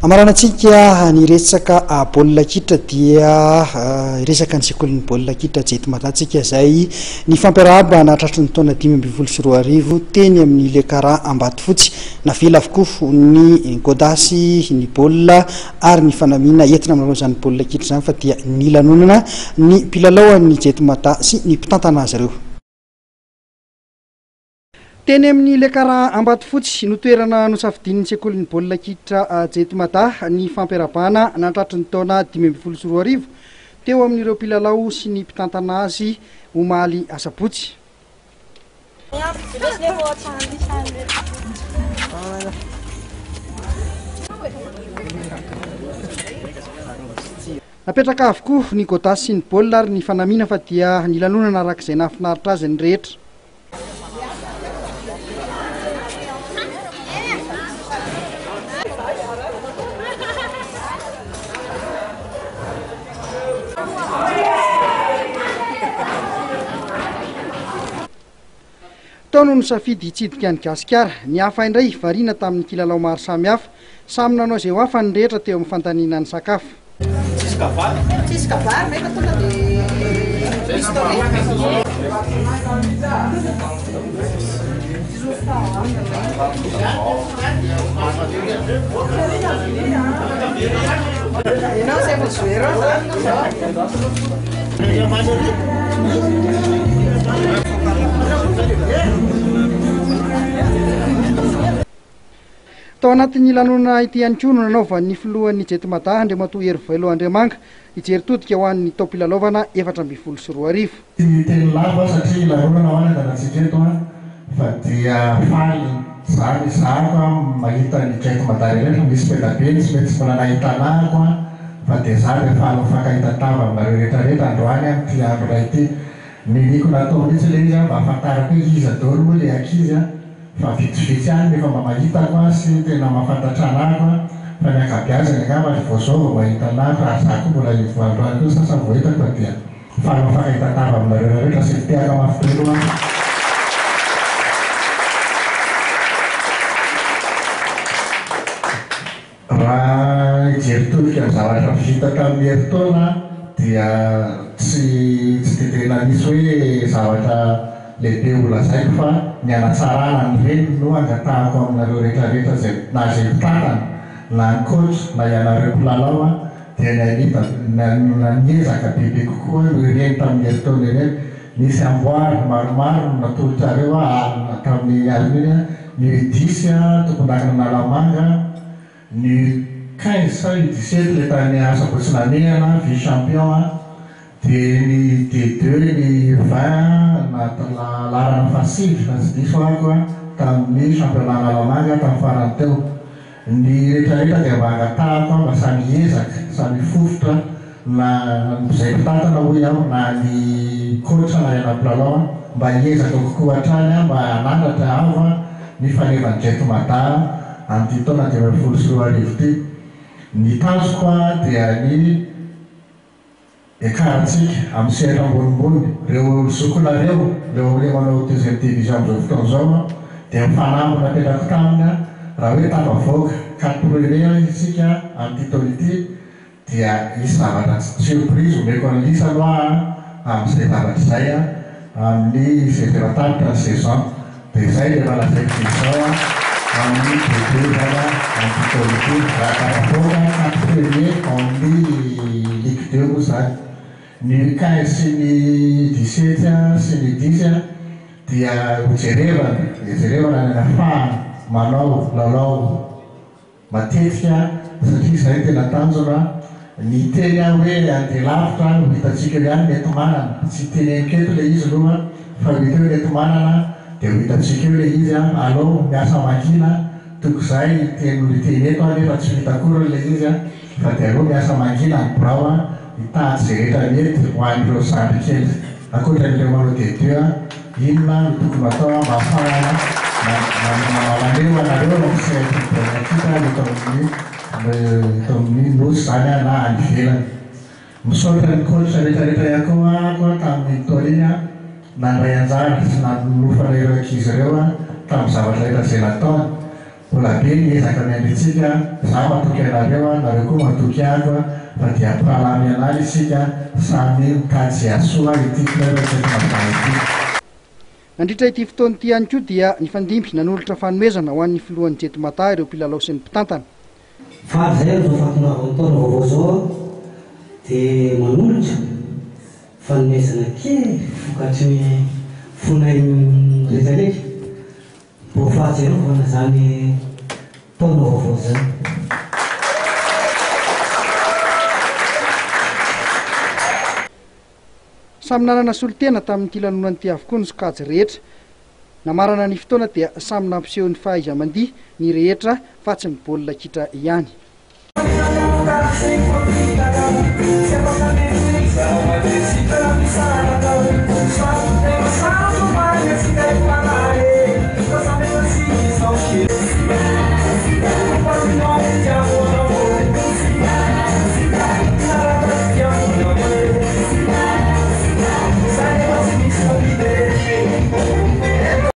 Amaranantsika ny resaka baolina kitra dia resaka ny sekolin'ny baolina kitra jeto matantsika izay ny fampiarahaba nahatratry ny taona 2024 teny amin'ile kara Ambatofotsy navela avokoa ny godasy ny baolina ary ny fanamiana entina manao izany baolina kitra izany fa dia ny lanonana ny mpilalao jeto mata sy ny mpitantana azy ireo. Teny amin'ny lekara Ambatofotsy no toerana nosafidian'ny sekolin'ny baolina kitra jeto mata ny fampiarabana nahatratry ny taona 2024 teo amin'ireo mpilalao sy ny mpitantana azy omaly asabotsy. Napetraka avokoa ny godasy sy ny baolina ary ny fanamiana fa dia ny lanonana arak'izay nahafinaritra azy ny rehetra. Taona no safidy hitsidika ny gasikara, ny hafa indray variana tamin'ny kilalao maro samihafa, samy nanao izay ho hafa ny rehetra teo amin'ny fantaniana ny sakafo. Tao anatin'ny lanonana ity ihany koa no nanaovan'ny filohan'ny jeto mata Andriamatoa Herivelo Andriamanga hijery todika ho an'ny taom-pilalaovana 2024. Teny lava satria lanonana ho any andanantsika eto fa dia faly zany zako mahita ny jeto mata rehetra misy pedabeny sy mety tsy mbola nahita anahako fa dia zany rehefa mifankahita-tava aminareo rehetrarehetra androany amin'ity andro iray ity. Niniko natao mihitsy ilay izy mba ahafantarako hoe iza daholo moa ilay ankizy fa vitsivitsy any nefa mba mahitako sy tena mahafantatra anako fa ny ankabeazany angamba vao zao vao mahita anako raha zako mbola androany koa sasany vao hitako fa dia faly mifankahita-tava aminareo rehetra sy mitehaka mafitelo raha hijery todika ny zavatra vita tamin'ny herintaona dia tsy tetena misy hoe zavatra lehibe olazaiko fa ny anatsarana ny reny no angatahako aminareo rehetrarehetra zay na zay mpitantana na ny coach na ianareo mpilalao dia ny anita niezaka bebe kokoa ireny tamin'ny herintaona ireny. Nisy amboary maromaro natolotrareo tamin'ny aliny ny 10 tompon-dàlana Nalamanga, ny 15 sa 17 le tany Asabotsy Namehana vice champion, dia ny D2 ny 20 larana fasivy na tsy diso ako tamin'ny championnat Nalamanga tamin'ny farany teo. Ny rehetrarehetra dia mba angatahako mba samy ezaka samy fofotra na izay mpitantana hoy aho na ny coach na ianam-pilalao mba hiezaka kokoa hatrany mba hanandratra aho ny fanevan'ny jeto mata amin'ity taona 2024 ity. Ny tazoko dia ny ekaratsika amin'ny sehatra ambonimbony reo zokonareo reo manao deuxième division amin'izao fotoana izao dia mifanambo napetrako taminy raha hoe tafavoaka katorere isika amin'ity taona ity dia isy zavatra surprise omeko an'lisa aloha amin'izay zavatra izay amin'ny zay saison dia izay dia malazaiko izao amin'ny bebe zany amin'ity taona ity raha tafavoaka katorere amin'ny Ligue 2 moa zany. Ny 15 sy ny 17 sy ny 10 dia hojerevana ny ahafahana manao lalao matetika satria izay tena tanjona. Ny teny hoe andeha lavitra ho hitatsika ihany mety manana tsy teny enketo ilay izy aloha fa mety hoe mety manana dia ho hitatsika eo ilay izy alao miasa makina toko izay teny eto nefa tsy hitakory ilay izy fa dia aloha miasa makina ny birao hitady zay rehetra mety ho an'ireo samby kely ankoatran'ireo manao D2 inona no tokony atao mba ahafahana maneo anareo mampisaikita tamin'ny nosy zany na any ivelany. Misaotra ny coach rehetrarehetra ihany koa tamin'ny taona iny nandray anjara sy nanofana ireo ankizy ireo tamin'ny zavatra rehetra izay nataony mbola be ezaka miandritsika za matoky anareo nareo koa matoky ako fa dia mpalamy anary isika samy mikajy asoa ity filaretetymazany nandritra ity fotoany ity ihany koa dia ny fandimby nanolotra fanomezana ho an'ny filohan'ny Jetimata ireo mpilalao sy ny mpitantana fa zay zao fahatonavany taona vaovao zao dia manolotra fanomezana kely vokatry ny fonay rehetrarehetra mbo fahatsiarovana zany taona vaovao zany samy nanana solotena tamin'ity lanonanyity avokoa ny sokajy rehetra namarana ny fotoana dia samy nampiseho ny fahaiza-mandihy ny rehetra fa tsy ny baolina kitra ihany